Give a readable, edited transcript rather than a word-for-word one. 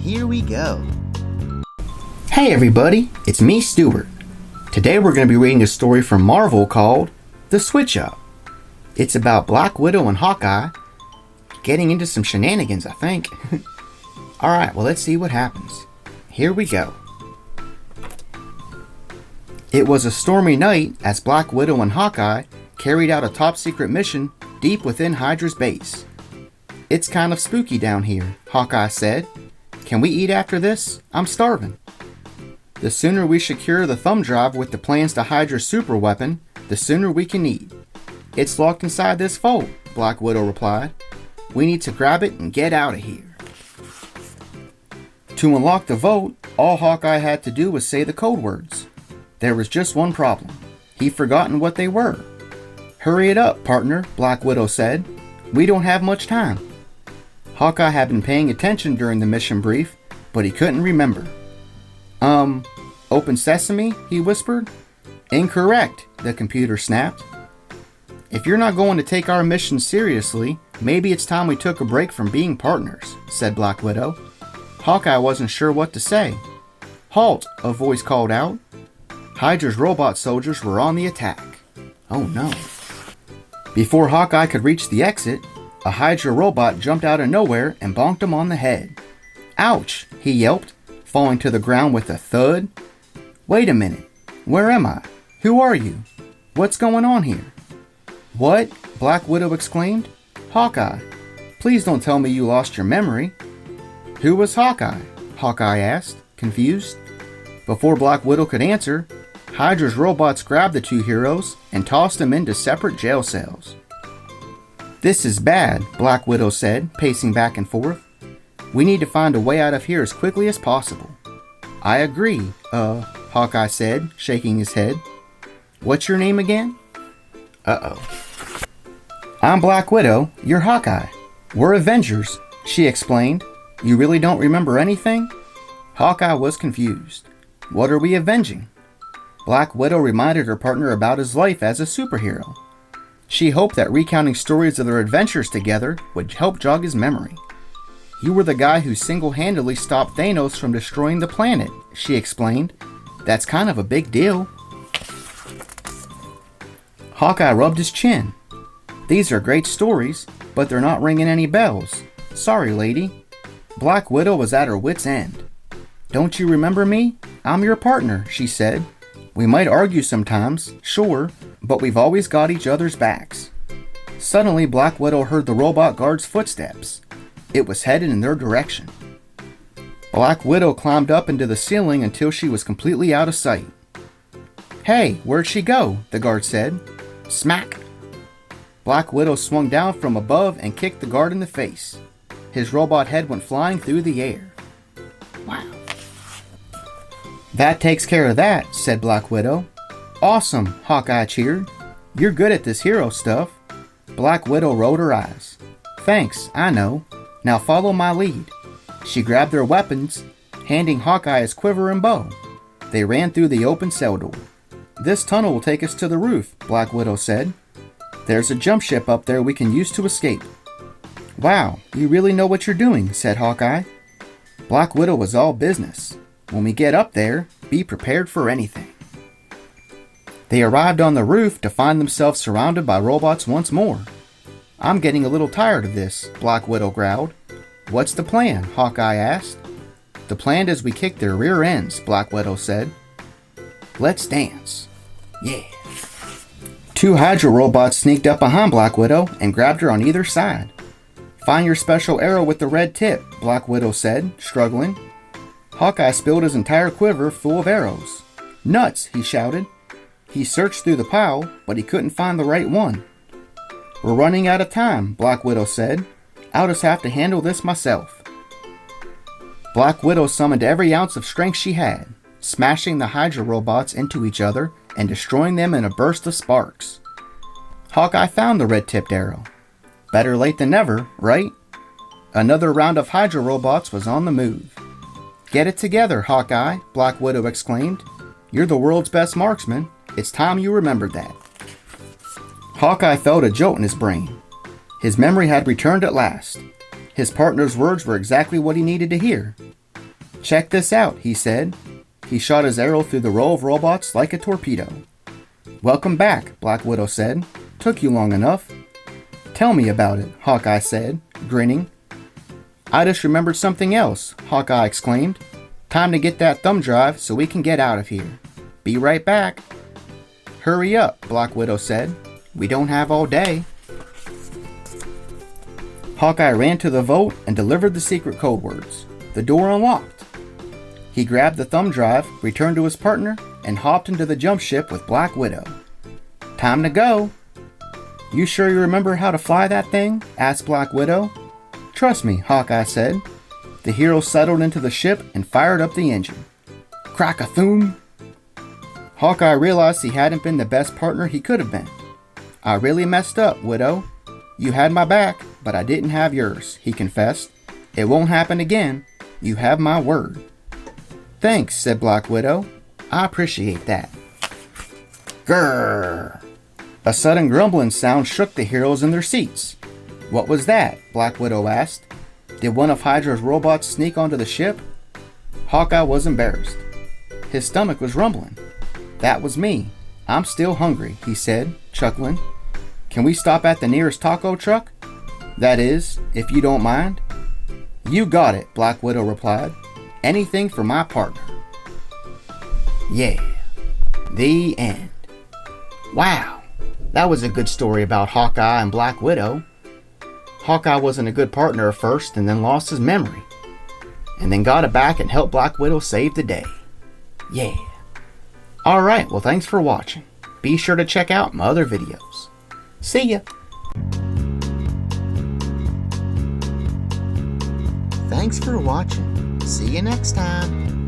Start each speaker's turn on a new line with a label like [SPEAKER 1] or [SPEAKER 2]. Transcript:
[SPEAKER 1] Here we go.
[SPEAKER 2] Hey everybody, it's me, Stuart. Today we're going to be reading a story from Marvel called The Switch Up. It's about Black Widow and Hawkeye getting into some shenanigans, I think. Alright, well let's see what happens. Here we go. It was a stormy night as Black Widow and Hawkeye carried out a top-secret mission deep within Hydra's base. "It's kind of spooky down here," Hawkeye said. "Can we eat after this? I'm starving." "The sooner we secure the thumb drive with the plans to Hydra's super weapon, the sooner we can eat. It's locked inside this vault," Black Widow replied. "We need to grab it and get out of here." To unlock the vault, all Hawkeye had to do was say the code words. There was just one problem. He'd forgotten what they were. "Hurry it up, partner," Black Widow said. "We don't have much time." Hawkeye had been paying attention during the mission brief, but he couldn't remember. Open sesame," he whispered. "Incorrect," the computer snapped. "If you're not going to take our mission seriously, maybe it's time we took a break from being partners," said Black Widow. Hawkeye wasn't sure what to say. "Halt," a voice called out. Hydra's robot soldiers were on the attack. Oh no. Before Hawkeye could reach the exit, a Hydra robot jumped out of nowhere and bonked him on the head. "Ouch," he yelped, falling to the ground with a thud. "Wait a minute. Where am I? Who are you? What's going on here?" "What?" Black Widow exclaimed. "Hawkeye, please don't tell me you lost your memory." "Who was Hawkeye?" Hawkeye asked, confused. Before Black Widow could answer, Hydra's robots grabbed the two heroes and tossed them into separate jail cells. "This is bad," Black Widow said, pacing back and forth. "We need to find a way out of here as quickly as possible." "I agree, Hawkeye said, shaking his head. "What's your name again?" Uh-oh. "I'm Black Widow, you're Hawkeye. We're Avengers," she explained. "You really don't remember anything?" Hawkeye was confused. "What are we avenging?" Black Widow reminded her partner about his life as a superhero. She hoped that recounting stories of their adventures together would help jog his memory. "You were the guy who single-handedly stopped Thanos from destroying the planet," she explained. "That's kind of a big deal." Hawkeye rubbed his chin. "These are great stories, but they're not ringing any bells. Sorry, lady." Black Widow was at her wit's end. "Don't you remember me? I'm your partner," she said. "We might argue sometimes, sure, but we've always got each other's backs." Suddenly, Black Widow heard the robot guard's footsteps. It was headed in their direction. Black Widow climbed up into the ceiling until she was completely out of sight. "Hey, where'd she go?" the guard said. Smack! Black Widow swung down from above and kicked the guard in the face. His robot head went flying through the air. Wow. "That takes care of that," said Black Widow. "Awesome," Hawkeye cheered. "You're good at this hero stuff." Black Widow rolled her eyes. "Thanks, I know. Now follow my lead." She grabbed their weapons, handing Hawkeye his quiver and bow. They ran through the open cell door. "This tunnel will take us to the roof," Black Widow said. "There's a jump ship up there we can use to escape." "Wow, you really know what you're doing," said Hawkeye. Black Widow was all business. "When we get up there, be prepared for anything." They arrived on the roof to find themselves surrounded by robots once more. "I'm getting a little tired of this," Black Widow growled. "What's the plan?" Hawkeye asked. "The plan is we kick their rear ends," Black Widow said. "Let's dance." Yeah. Two Hydra robots sneaked up behind Black Widow and grabbed her on either side. "Find your special arrow with the red tip," Black Widow said, struggling. Hawkeye spilled his entire quiver full of arrows. "Nuts!" he shouted. He searched through the pile, but he couldn't find the right one. "We're running out of time," Black Widow said. "I'll just have to handle this myself." Black Widow summoned every ounce of strength she had, smashing the Hydra robots into each other and destroying them in a burst of sparks. Hawkeye found the red-tipped arrow. Better late than never, right? Another round of Hydra robots was on the move. "Get it together, Hawkeye," Black Widow exclaimed. "You're the world's best marksman. It's time you remembered that." Hawkeye felt a jolt in his brain. His memory had returned at last. His partner's words were exactly what he needed to hear. "Check this out," he said. He shot his arrow through the row of robots like a torpedo. "Welcome back," Black Widow said. "Took you long enough." "Tell me about it," Hawkeye said, grinning. "I just remembered something else," Hawkeye exclaimed. "Time to get that thumb drive so we can get out of here. Be right back." "Hurry up," Black Widow said. "We don't have all day." Hawkeye ran to the vault and delivered the secret code words. The door unlocked. He grabbed the thumb drive, returned to his partner, and hopped into the jump ship with Black Widow. "Time to go." "You sure you remember how to fly that thing?" asked Black Widow. "Trust me," Hawkeye said. The hero settled into the ship and fired up the engine. Crack-a-thoom! Hawkeye realized he hadn't been the best partner he could have been. "I really messed up, Widow. You had my back, but I didn't have yours," he confessed. "It won't happen again. You have my word." "Thanks," said Black Widow. "I appreciate that." Grrr! A sudden grumbling sound shook the heroes in their seats. "What was that?" Black Widow asked. "Did one of Hydra's robots sneak onto the ship?" Hawkeye was embarrassed. His stomach was rumbling. "That was me. I'm still hungry," he said, chuckling. "Can we stop at the nearest taco truck? That is, if you don't mind." "You got it," Black Widow replied. "Anything for my partner." Yeah. The end. Wow. That was a good story about Hawkeye and Black Widow. Hawkeye wasn't a good partner at first and then lost his memory. And then got it back and helped Black Widow save the day. Yeah. Alright, well thanks for watching. Be sure to check out my other videos. See ya! Thanks for watching. See you next time.